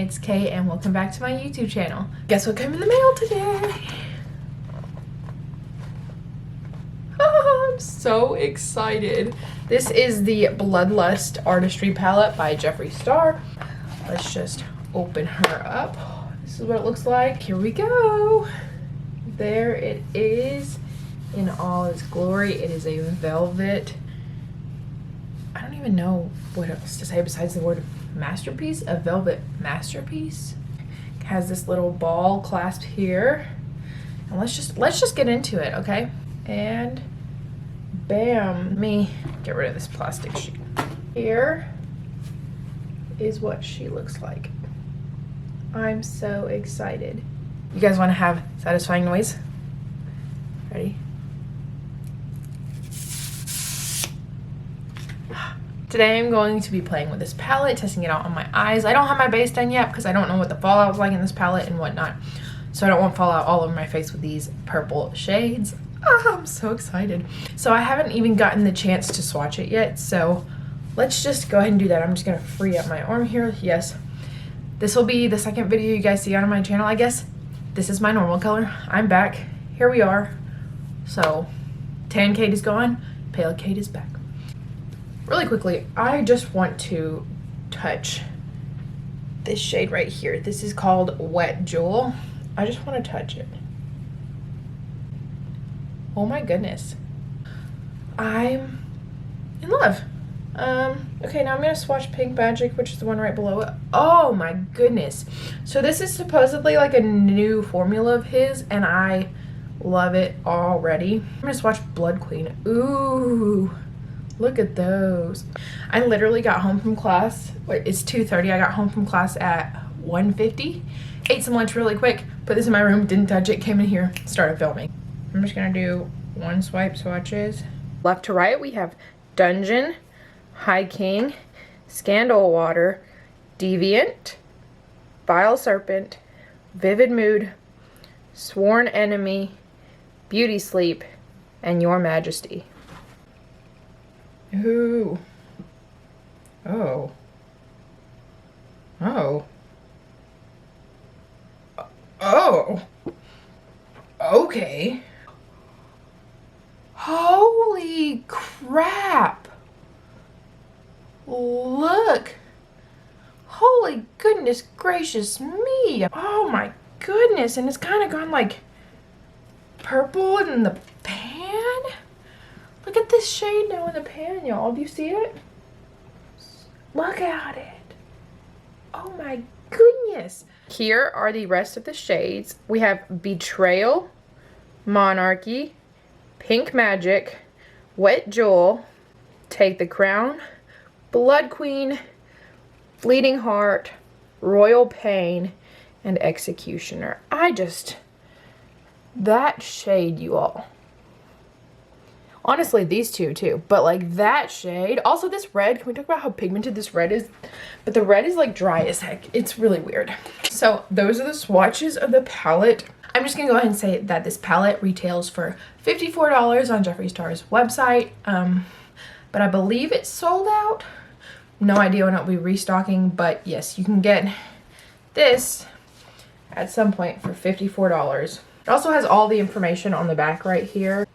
it's Kate and welcome back to my YouTube channel. Guess what came in the mail today? I'm so excited. This is the Bloodlust Artistry palette by Jeffree Star. Let's just open her up. This is what it looks like. Here we go. There it is in all its glory. It is a velvet. I don't even know what else to say besides the word masterpiece. A velvet masterpiece. It has this little ball clasp here. And let's just get into it, okay? And bam. Let me get rid of this plastic sheet. Here is what she looks like. I'm so excited. You guys want to have satisfying noise? Ready? Today I'm going to be playing with this palette, testing it out on my eyes. I don't have my base done yet because I don't know what the fallout is like in this palette and whatnot. So I don't want fallout all over my face with these purple shades. I'm so excited. So I haven't even gotten the chance to swatch it yet. So let's just go ahead and do that. I'm just going to free up my arm here. Yes. This will be the second video you guys see on my channel, I guess. This is my normal color. I'm back. Here we are. So tan Kate is gone. Pale Kate is back. Really quickly, I just want to touch this shade right here. This is called Wet Jewel. I just want to touch it. Oh my goodness. I'm in love. Okay, now I'm going to swatch Pink Magic, which is the one right below it. Oh my goodness. So this is supposedly like a new formula of his, and I love it already. I'm going to swatch Blood Queen. Ooh. Look at those. I literally got home from class. It's 2:30. I got home from class at 1:50. Ate some lunch really quick. Put this in my room. Didn't touch it. Came in here. Started filming. I'm just going to do one swipe swatches. Left to right, we have Dungeon, High King, Scandal Water, Deviant, Vile Serpent, Vivid Mood, Sworn Enemy, Beauty Sleep, and Your Majesty. Ooh. Oh. Oh. Oh. Okay. Holy crap. Look. Holy goodness gracious me. Oh my goodness. And it's kind of gone like purple in the pan. Look at this shade now in the pan, y'all. Do you see it? Look at it. Oh my goodness. Here are the rest of the shades. We have Betrayal, Monarchy, Pink Magic, Wet Jewel, Take the Crown, Blood Queen, Bleeding Heart, Royal Pain, and Executioner. That shade, you all. Honestly, these two too, but like that shade. Also this red, can we talk about how pigmented this red is? But the red is like dry as heck. It's really weird. So those are the swatches of the palette. I'm just gonna go ahead and say that this palette retails for $54 on Jeffree Star's website. But I believe it's sold out. No idea when it'll be restocking, but yes, you can get this at some point for $54. It also has all the information on the back right here.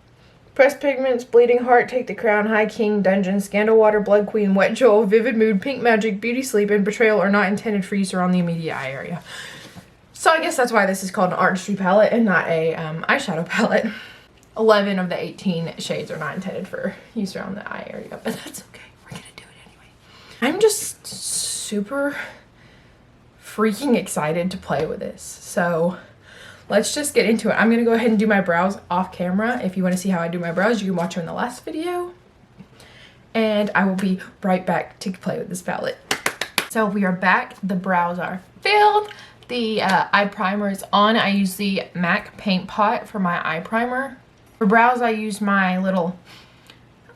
Pressed Pigments, Bleeding Heart, Take the Crown, High King, Dungeon, Scandal Water, Blood Queen, Wet Jewel, Vivid Mood, Pink Magic, Beauty Sleep, and Betrayal are not intended for use around the immediate eye area. So I guess that's why this is called an artistry palette and not a eyeshadow palette. 11 of the 18 shades are not intended for use around the eye area, but that's okay. We're gonna do it anyway. I'm just super freaking excited to play with this. So let's just get into it. I'm gonna go ahead and do my brows off camera. If you want to see how I do my brows, you can watch them in the last video. And I will be right back to play with this palette. So we are back. The brows are filled. The eye primer is on. I use the MAC Paint Pot for my eye primer. For brows, I use my little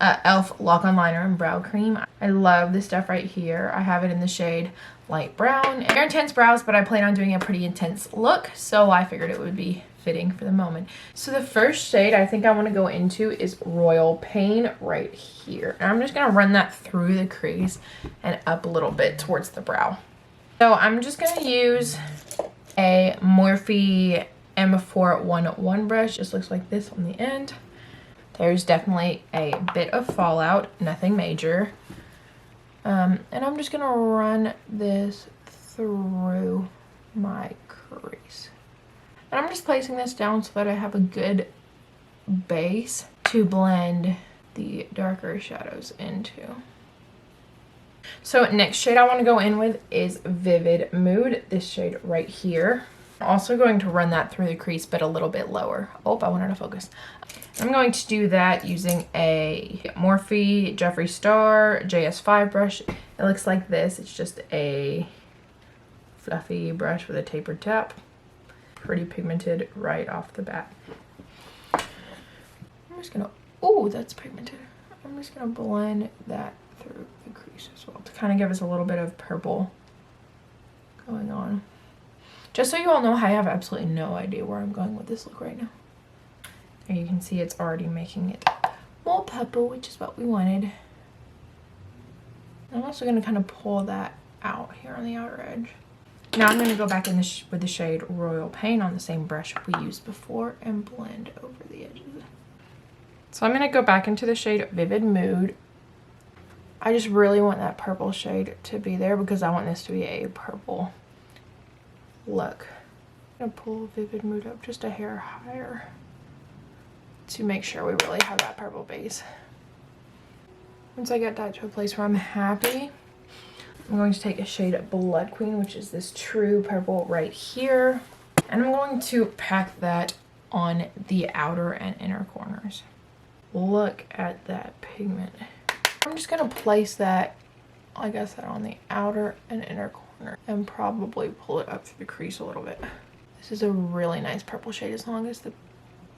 e.l.f. lock-on liner and brow cream. I love this stuff right here. I have it in the shade light brown. They're intense brows, but I plan on doing a pretty intense look, so I figured it would be fitting for the moment. So the first shade I think I want to go into is Royal Pain right here. And I'm just going to run that through the crease and up a little bit towards the brow. So I'm just going to use a Morphe M411 brush. Just looks like this on the end. There's definitely a bit of fallout, nothing major. And I'm just gonna run this through my crease. And I'm just placing this down so that I have a good base to blend the darker shadows into. So next shade I want to go in with is Vivid Mood, this shade right here. I'm also going to run that through the crease, but a little bit lower. Oh, I wanted to focus. I'm going to do that using a Morphe Jeffree Star JS5 brush. It looks like this. It's just a fluffy brush with a tapered tip. Pretty pigmented right off the bat. I'm just gonna, oh, that's pigmented. I'm just gonna blend that through the crease as well to kind of give us a little bit of purple going on. Just so you all know, I have absolutely no idea where I'm going with this look right now. And you can see it's already making it more purple, which is what we wanted. I'm also going to kind of pull that out here on the outer edge. Now I'm going to go back in with the shade Royal Pain on the same brush we used before and blend over the edges. So I'm going to go back into the shade Vivid Mood. I just really want that purple shade to be there because I want this to be a purple look. I'm going to pull Vivid Mood up just a hair higher to make sure we really have that purple base. Once I get that to a place where I'm happy, I'm going to take a shade Blood Queen, which is this true purple right here. And I'm going to pack that on the outer and inner corners. Look at that pigment. I'm just going to place that, like I said, on the outer and inner corner and probably pull it up through the crease a little bit. This is a really nice purple shade as long as the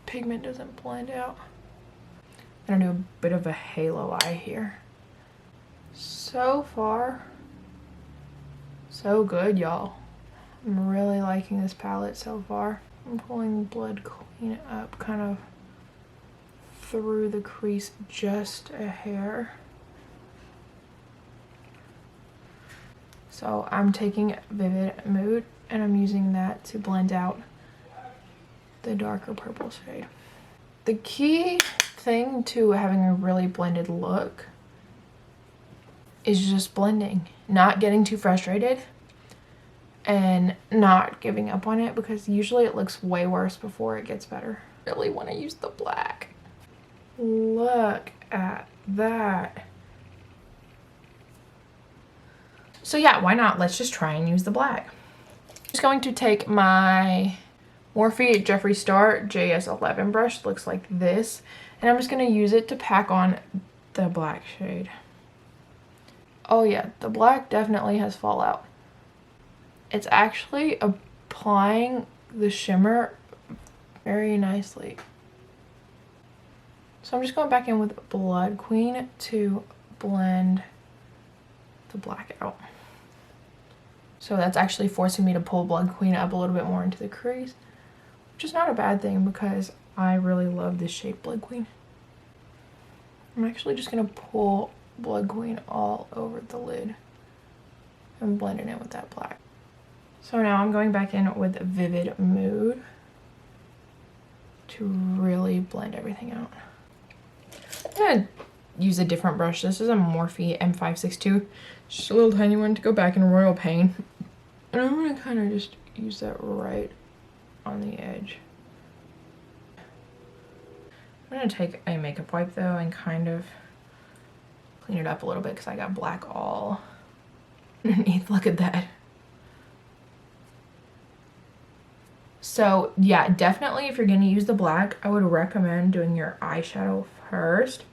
pigment doesn't blend out. I'm gonna do a bit of a halo eye here. So far, so good, y'all. I'm really liking this palette so far. I'm pulling Blood Queen up kind of through the crease just a hair. So I'm taking Vivid Mood and I'm using that to blend out the darker purple shade. The key thing to having a really blended look is just blending, not getting too frustrated and not giving up on it, because usually it looks way worse before it gets better. I really want to use the black. Look at that. So yeah, why not? Let's just try and use the black. I'm just going to take my Morphe Jeffree Star JS11 brush, looks like this, and I'm just going to use it to pack on the black shade. Oh yeah, the black definitely has fallout. It's actually applying the shimmer very nicely. So I'm just going back in with Blood Queen to blend the black out. So that's actually forcing me to pull Blood Queen up a little bit more into the crease, which is not a bad thing because I really love this shade Blood Queen. I'm actually just going to pull Blood Queen all over the lid and blend it in with that black. So now I'm going back in with Vivid Mood to really blend everything out. I'm going to use a different brush. This is a Morphe M562, just a little tiny one, to go back in Royal Pain. And I'm going to kind of just use that right on the edge. I'm going to take a makeup wipe though and kind of clean it up a little bit because I got black all underneath. Look at that. So yeah, definitely if you're going to use the black, I would recommend doing your eyeshadow first.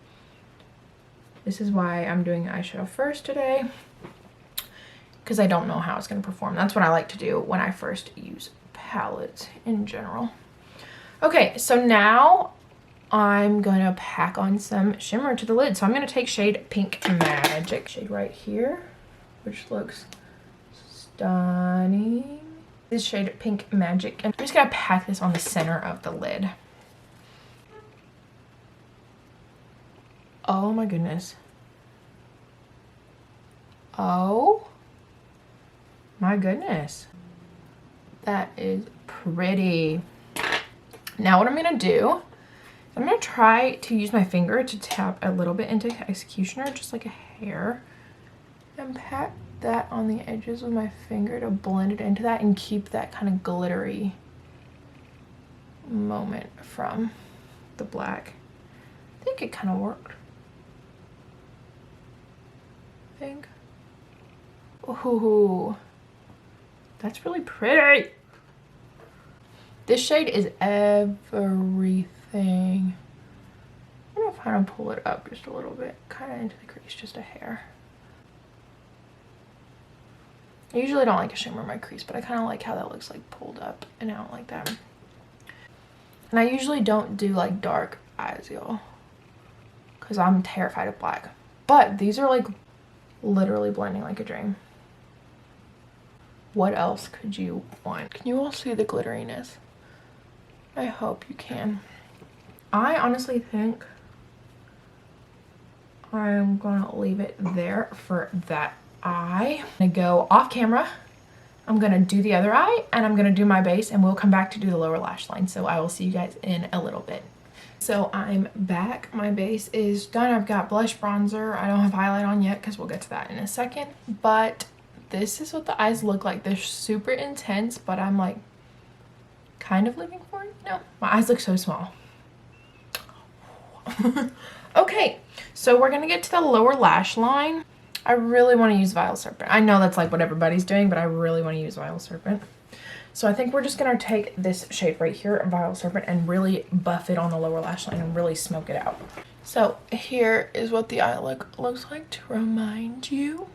This is why I'm doing eyeshadow first today, because I don't know how it's going to perform. That's what I like to do when I first use palettes in general. Okay, so now I'm going to pack on some shimmer to the lid. So I'm going to take shade Pink Magic, shade right here, which looks stunning. This shade Pink Magic, and I'm just going to pack this on the center of the lid. Oh my goodness. Oh My goodness. That is pretty. Now what I'm gonna do, I'm gonna try to use my finger to tap a little bit into Executioner, just like a hair, and pat that on the edges with my finger to blend it into that and keep that kind of glittery moment from the black. I think it kind of worked. I think. Ooh, that's really pretty. This shade is everything. I'm gonna kind of pull it up just a little bit, kind of into the crease, just a hair. I usually don't like to shimmer my crease, but I kind of like how that looks like pulled up and out like that. And I usually don't do like dark eyes, y'all, because I'm terrified of black. But these are like literally blending like a dream. What else could you want? Can you all see the glitteriness? I hope you can. I honestly think I'm gonna leave it there for that eye. I'm gonna go off camera. I'm gonna do the other eye and I'm gonna do my base and we'll come back to do the lower lash line. So I will see you guys in a little bit. So I'm back. My base is done. I've got blush, bronzer. I don't have highlight on yet because we'll get to that in a second. But this is what the eyes look like. They're super intense, but I'm like kind of living for it. No, my eyes look so small. Okay, so we're gonna get to the lower lash line. I really want to use Vile Serpent. I know that's like what everybody's doing, but I really want to use Vile Serpent. So I think we're just gonna take this shade right here, Vile Serpent, and really buff it on the lower lash line and really smoke it out. So here is what the eye look looks like to remind you.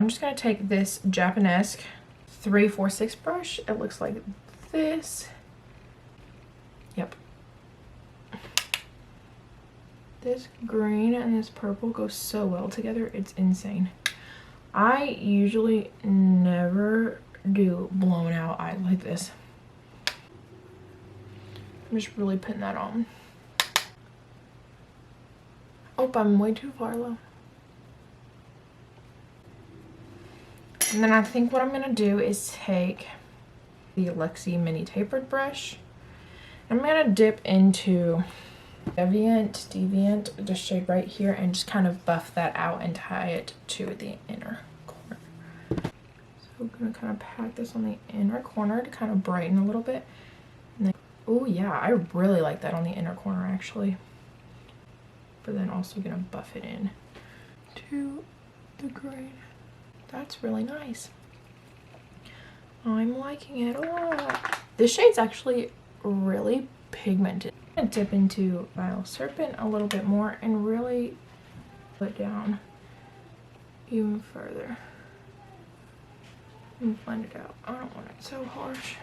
I'm just gonna take this Japanesque 346 brush. It looks like this. Yep. This green and this purple go so well together. It's insane. I usually never do blown out eyes like this. I'm just really putting that on. Oh, I'm way too far low. And then I think what I'm gonna do is take the Alexi mini tapered brush. I'm gonna dip into Deviant, this shade right here, and just kind of buff that out and tie it to the inner corner. So I'm gonna kind of pat this on the inner corner to kind of brighten a little bit. And then, oh yeah, I really like that on the inner corner actually. But then also gonna buff it in to the grain. That's really nice. I'm liking it a lot. This shade's actually really pigmented. I'm gonna dip into Vile Serpent a little bit more and really put down even further and blend it out. I don't want it so harsh.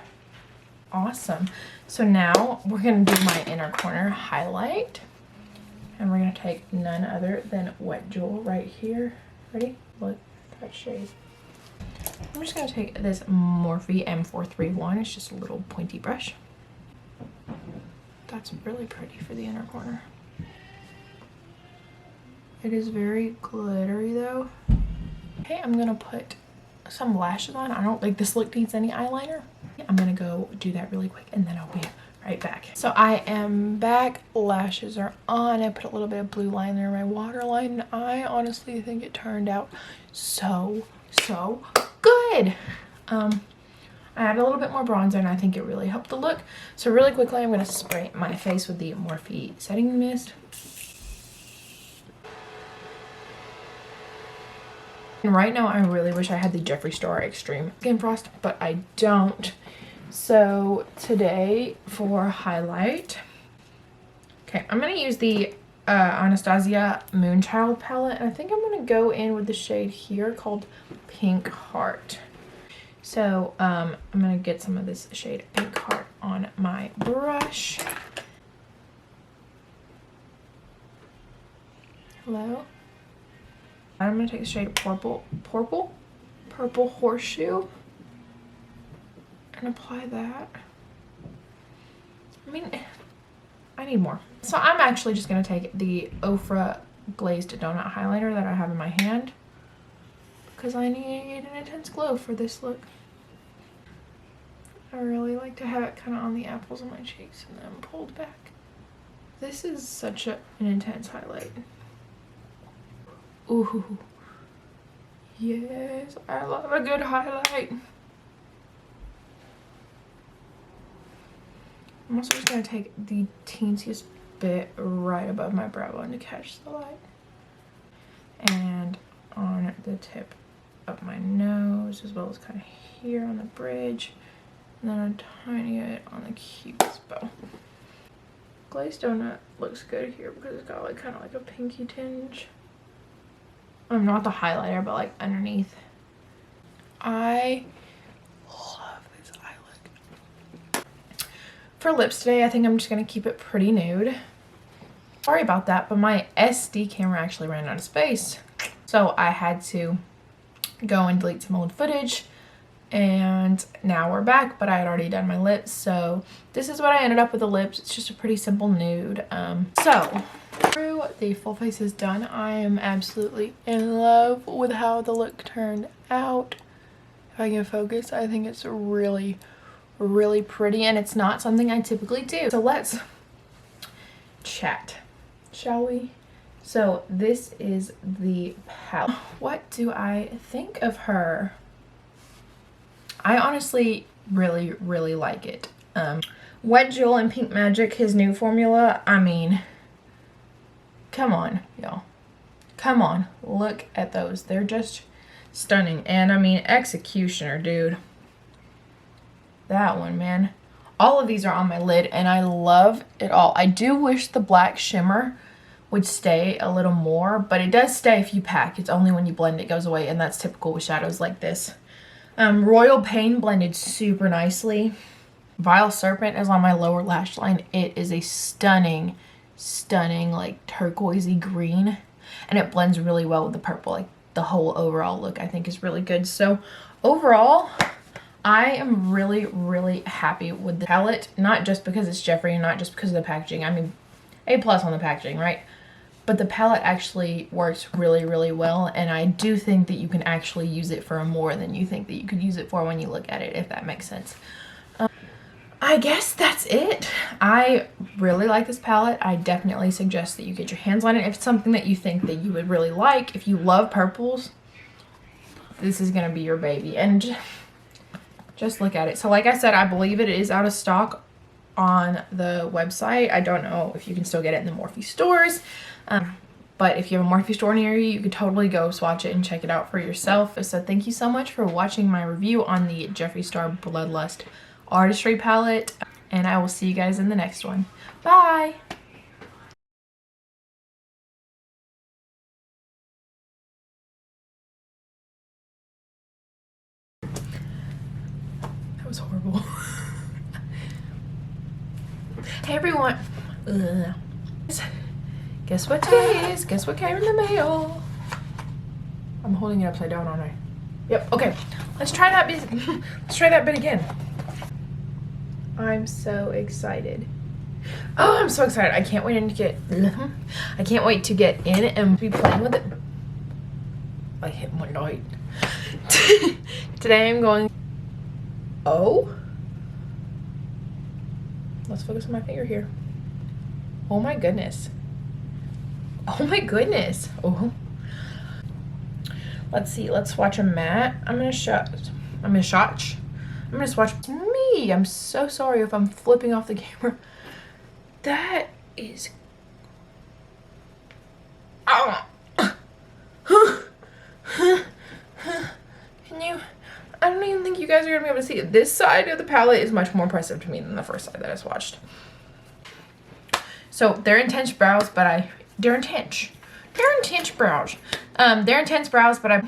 Awesome. So now we're gonna do my inner corner highlight, and we're gonna take none other than Wet Jewel right here. Ready? Look, that shade. I'm just gonna take this Morphe M431. It's just a little pointy brush. That's really pretty for the inner corner. It is very glittery though. Okay, I'm gonna put some lashes on. I don't think this look needs any eyeliner. I'm gonna go do that really quick and then I'll be right back. So I am back. Lashes are on. I put a little bit of blue liner in my waterline. I honestly think it turned out so good. I added a little bit more bronzer and I think it really helped the look. So really quickly, I'm going to spray my face with the Morphe setting mist. And right now, I really wish I had the Jeffree Star Extreme Skin Frost, but I don't. So today for highlight, okay, I'm going to use the Anastasia Moonchild palette. And I think I'm going to go in with the shade here called Pink Heart. So I'm gonna get some of this shade Pink Heart on my brush. Hello. I'm gonna take the shade Purple Horseshoe and apply that. I mean, I need more. So I'm actually just gonna take the Ofra Glazed Donut Highlighter that I have in my hand, because I need an intense glow for this look. I really like to have it kind of on the apples of my cheeks and then pulled back. This is such an intense highlight. Ooh. Yes, I love a good highlight. I'm also just going to take the teensiest bit right above my brow bone to catch the light. And on the tip of my nose, as well as kind of here on the bridge. And then a tiny bit on the cupid's bow. Glazed donut looks good here because it's got like kind of like a pinky tinge. Not the highlighter, but like underneath. I love this eye look. For lips today, I think I'm just gonna keep it pretty nude. Sorry about that, but my SD camera actually ran out of space. So I had to go and delete some old footage. And now we're back, but I had already done my lips. So this is what I ended up with the lips. It's just a pretty simple nude. So through the full face is done. I am absolutely in love with how the look turned out. If I can focus, I think it's really, really pretty, and it's not something I typically do. So let's chat, shall we? So this is the palette. What do I think of her? I honestly really, really like it. Wet Jewel and Pink Magic, his new formula, I mean, come on, y'all. Come on, look at those. They're just stunning. And I mean, Executioner, dude. That one, man. All of these are on my lid, and I love it all. I do wish the black shimmer would stay a little more, but it does stay if you pack. It's only when you blend it goes away, and that's typical with shadows like this. Royal Pain blended super nicely. Vile Serpent is on my lower lash line. It is a stunning, stunning, like turquoisey green, and it blends really well with the purple. Like the whole overall look I think is really good. So overall, I am really, really happy with the palette, not just because it's Jeffree and not just because of the packaging. I mean, A+ on the packaging, right? But the palette actually works really, really well, and I do think that you can actually use it for more than you think that you could use it for when you look at it, if that makes sense. I guess that's it. I really like this palette. I definitely suggest that you get your hands on it if it's something that you think that you would really like. If you love purples, this is going to be your baby. And just look at it. So like I said, I believe it is out of stock on the website. I don't know if you can still get it in the Morphe stores. But if you have a Morphe store near you, you could totally go swatch it and check it out for yourself. So thank you so much for watching my review on the Jeffree Star Bloodlust Artistry palette, and I will see you guys in the next one. Bye! That was horrible. Hey everyone! Guess what today is? Guess what came in the mail? I'm holding it upside down, aren't I? Yep, okay. Let's try that bit. Let's try that bit again. I'm so excited. Oh, I'm so excited. I can't wait to get I can't wait to get in and be playing with it. I hit my light. Today I'm going. Oh. Let's focus on my finger here. Oh my goodness. Oh my goodness. Oh. Let's see. Let's watch a matte. I'm gonna swatch. Me. I'm so sorry if I'm flipping off the camera. That is. Oh. Can you? I don't even think you guys are gonna be able to see it. This side of the palette is much more impressive to me than the first side that I swatched. So they're intense brows, but they're intense brows. They're intense brows, but I.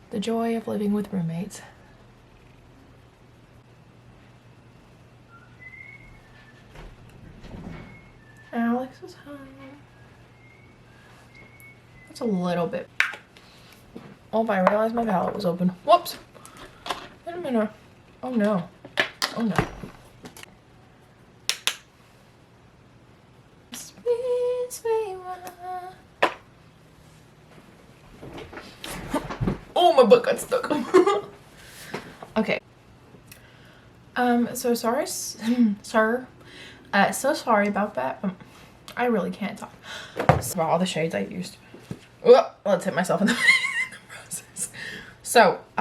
The joy of living with roommates. Alex is home. That's a little bit. Oh, I realized my palette was open. Whoops. Wait a minute. Oh no. Oh no. my butt got stuck. Okay. So sorry, sir. So sorry about that. I really can't talk. About all the shades I used. Let's hit myself in the process. So